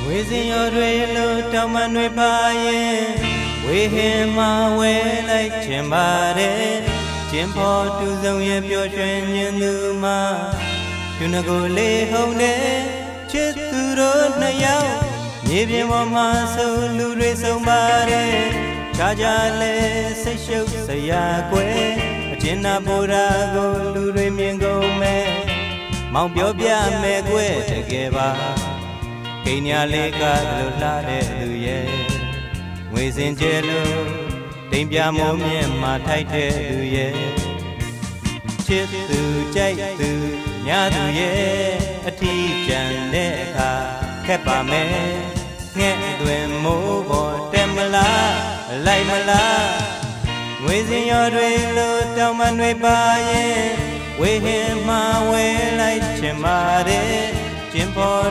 ဝေစင်ရောတွေလို့တောင်မနှွေပါရဲ့ဝေဟင်မှာဝဲလိုက်ခြင်းပါတယ်ကျင်းဖို့တူဆုံးရဲ့ပျော်ရွှင်ညင်သူမှာယူနကိုလေးဟုန်တဲ့ချစ်သူတို့နှစ်ယောက်မြေပြင်ပေါ်မှာဆိုလူတွေဆုံးပါတယ်ခြားခြားလဲစိတ်ရှုပ်စရာကွယ်အကျဉ်းနာပူရာကိုလူတွေမြင်ကုန်မဲ့မောင်ပြောပြမယ်ကွယ်တကယ်ပါကိညာလေးကလိုလှတဲ့သူရဲ့ငွေစင်ကျဲလို့တိမ်ပြမိုးမြင့်မှာထိုက်တဲ့သူရဲ့ချစ်သူကြိုက်သူညာသူရဲ့အထီးကျန်တဲ့အခါခက်ပါမယ်ငဲ့သွင်းမိုးပေါ်တက်မလားလိုက်မလားငွေစင်ရောတွေလို့တောင်မနှွေပါရဲ့ဝေဟင်မှာဝဲလိုက်ချင်ပါတယ်ကျင်းဖို့